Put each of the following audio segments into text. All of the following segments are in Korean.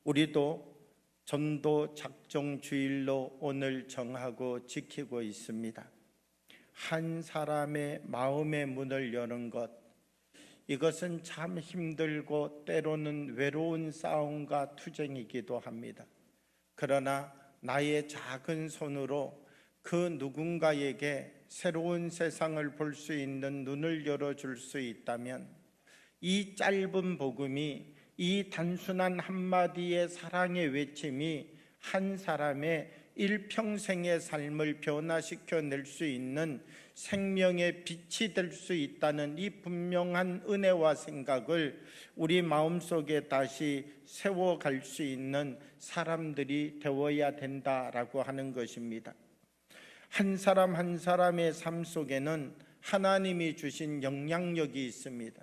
우리도 전도 작정 주일로 오늘 정하고 지키고 있습니다. 한 사람의 마음의 문을 여는 것, 이것은 참 힘들고 때로는 외로운 싸움과 투쟁이기도 합니다. 그러나 나의 작은 손으로 그 누군가에게 새로운 세상을 볼 수 있는 눈을 열어줄 수 있다면, 이 짧은 복음이, 이 단순한 한마디의 사랑의 외침이 한 사람의 일평생의 삶을 변화시켜낼 수 있는 생명의 빛이 될 수 있다는 이 분명한 은혜와 생각을 우리 마음속에 다시 세워갈 수 있는 사람들이 되어야 된다라고 하는 것입니다. 한 사람 한 사람의 삶 속에는 하나님이 주신 영향력이 있습니다.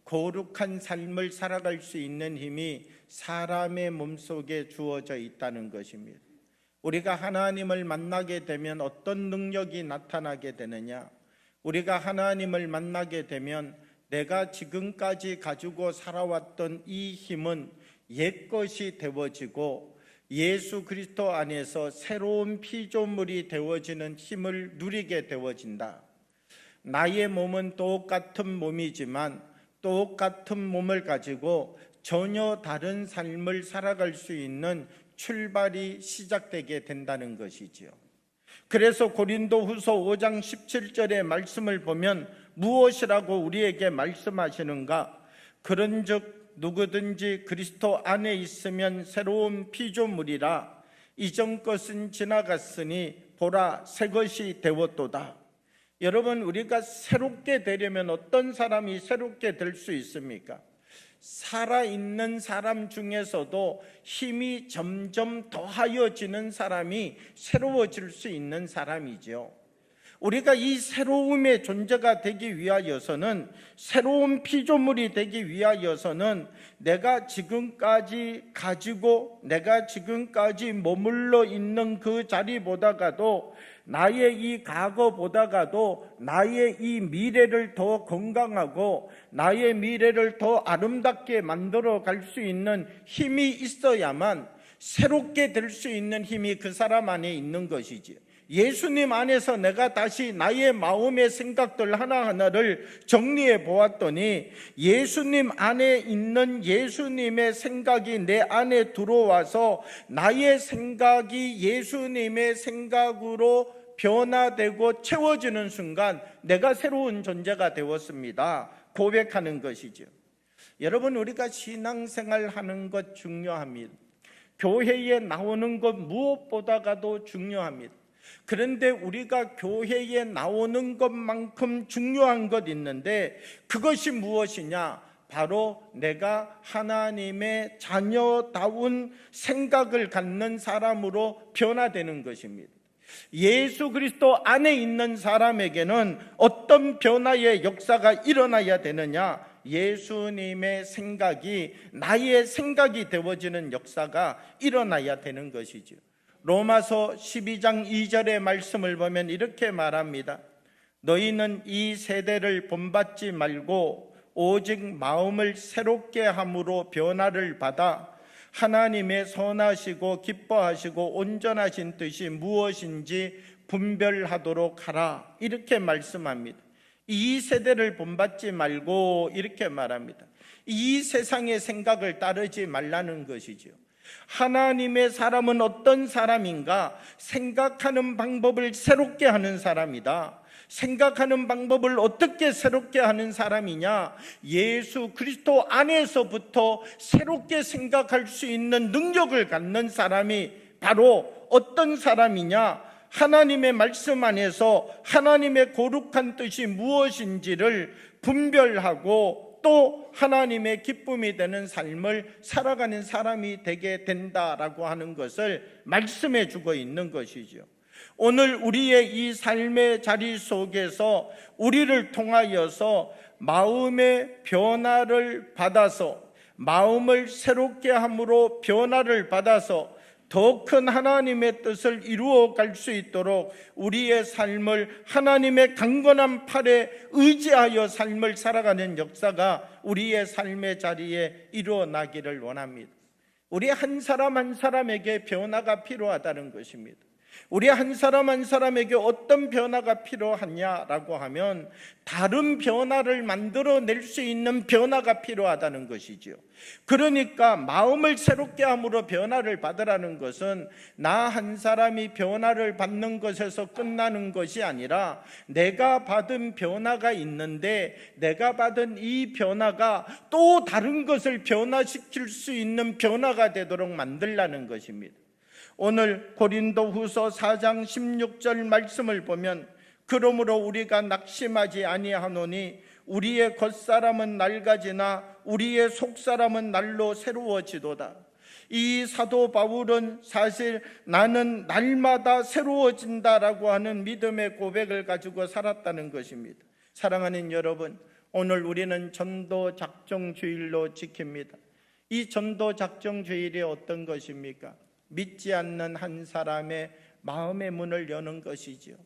거룩한 삶을 살아갈 수 있는 힘이 사람의 몸속에 주어져 있다는 것입니다. 우리가 하나님을 만나게 되면 어떤 능력이 나타나게 되느냐? 우리가 하나님을 만나게 되면 내가 지금까지 가지고 살아왔던 이 힘은 옛것이 되어지고 예수 그리스도 안에서 새로운 피조물이 되어지는 힘을 누리게 되어진다. 나의 몸은 똑같은 몸이지만 똑같은 몸을 가지고 전혀 다른 삶을 살아갈 수 있는 출발이 시작되게 된다는 것이지요. 그래서 고린도후서 5장 17절의 말씀을 보면 무엇이라고 우리에게 말씀하시는가? 그런즉 누구든지 그리스도 안에 있으면 새로운 피조물이라, 이전 것은 지나갔으니 보라 새 것이 되었도다. 여러분, 우리가 새롭게 되려면 어떤 사람이 새롭게 될 수 있습니까? 살아있는 사람 중에서도 힘이 점점 더하여지는 사람이 새로워질 수 있는 사람이죠. 우리가 이 새로움의 존재가 되기 위하여서는, 새로운 피조물이 되기 위하여서는 내가 지금까지 가지고 내가 지금까지 머물러 있는 그 자리보다가도, 나의 이 과거보다가도 나의 이 미래를 더 건강하고 나의 미래를 더 아름답게 만들어 갈 수 있는 힘이 있어야만 새롭게 될 수 있는 힘이 그 사람 안에 있는 것이지요. 예수님 안에서 내가 다시 나의 마음의 생각들 하나하나를 정리해 보았더니, 예수님 안에 있는 예수님의 생각이 내 안에 들어와서 나의 생각이 예수님의 생각으로 변화되고 채워지는 순간 내가 새로운 존재가 되었습니다 고백하는 것이죠. 여러분, 우리가 신앙생활 하는 것 중요합니다. 교회에 나오는 것 무엇보다가도 중요합니다. 그런데 우리가 교회에 나오는 것만큼 중요한 것 있는데, 그것이 무엇이냐? 바로 내가 하나님의 자녀다운 생각을 갖는 사람으로 변화되는 것입니다. 예수 그리스도 안에 있는 사람에게는 어떤 변화의 역사가 일어나야 되느냐? 예수님의 생각이 나의 생각이 되어지는 역사가 일어나야 되는 것이죠. 로마서 12장 2절의 말씀을 보면 이렇게 말합니다. 너희는 이 세대를 본받지 말고 오직 마음을 새롭게 함으로 변화를 받아 하나님의 선하시고 기뻐하시고 온전하신 뜻이 무엇인지 분별하도록 하라, 이렇게 말씀합니다. 이 세대를 본받지 말고 이렇게 말합니다. 이 세상의 생각을 따르지 말라는 것이죠. 하나님의 사람은 어떤 사람인가? 생각하는 방법을 새롭게 하는 사람이다. 생각하는 방법을 어떻게 새롭게 하는 사람이냐? 예수 그리스도 안에서부터 새롭게 생각할 수 있는 능력을 갖는 사람이 바로 어떤 사람이냐? 하나님의 말씀 안에서 하나님의 거룩한 뜻이 무엇인지를 분별하고 또 하나님의 기쁨이 되는 삶을 살아가는 사람이 되게 된다라고 하는 것을 말씀해 주고 있는 것이죠. 오늘 우리의 이 삶의 자리 속에서 우리를 통하여서 마음의 변화를 받아서, 마음을 새롭게 함으로 변화를 받아서 더 큰 하나님의 뜻을 이루어 갈 수 있도록 우리의 삶을 하나님의 강건한 팔에 의지하여 삶을 살아가는 역사가 우리의 삶의 자리에 일어나기를 원합니다. 우리 한 사람 한 사람에게 변화가 필요하다는 것입니다. 우리 한 사람 한 사람에게 어떤 변화가 필요하냐라고 하면 다른 변화를 만들어낼 수 있는 변화가 필요하다는 것이지요. 그러니까 마음을 새롭게 함으로 변화를 받으라는 것은 나 한 사람이 변화를 받는 것에서 끝나는 것이 아니라 내가 받은 변화가 있는데 내가 받은 이 변화가 또 다른 것을 변화시킬 수 있는 변화가 되도록 만들라는 것입니다. 오늘 고린도후서 4장 16절 말씀을 보면 그러므로 우리가 낙심하지 아니하노니 우리의 겉사람은 낡아지나 우리의 속사람은 날로 새로워지도다. 이 사도 바울은 사실 나는 날마다 새로워진다라고 하는 믿음의 고백을 가지고 살았다는 것입니다. 사랑하는 여러분, 오늘 우리는 전도 작정 주일로 지킵니다. 이 전도 작정 주일이 어떤 것입니까? 믿지 않는 한 사람의 마음의 문을 여는 것이지요.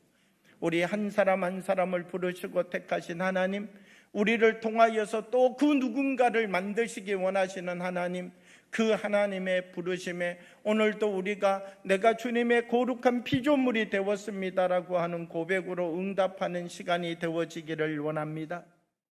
우리 한 사람 한 사람을 부르시고 택하신 하나님, 우리를 통하여서 또 그 누군가를 만드시기 원하시는 하나님, 그 하나님의 부르심에 오늘도 우리가 내가 주님의 거룩한 피조물이 되었습니다라고 하는 고백으로 응답하는 시간이 되어지기를 원합니다.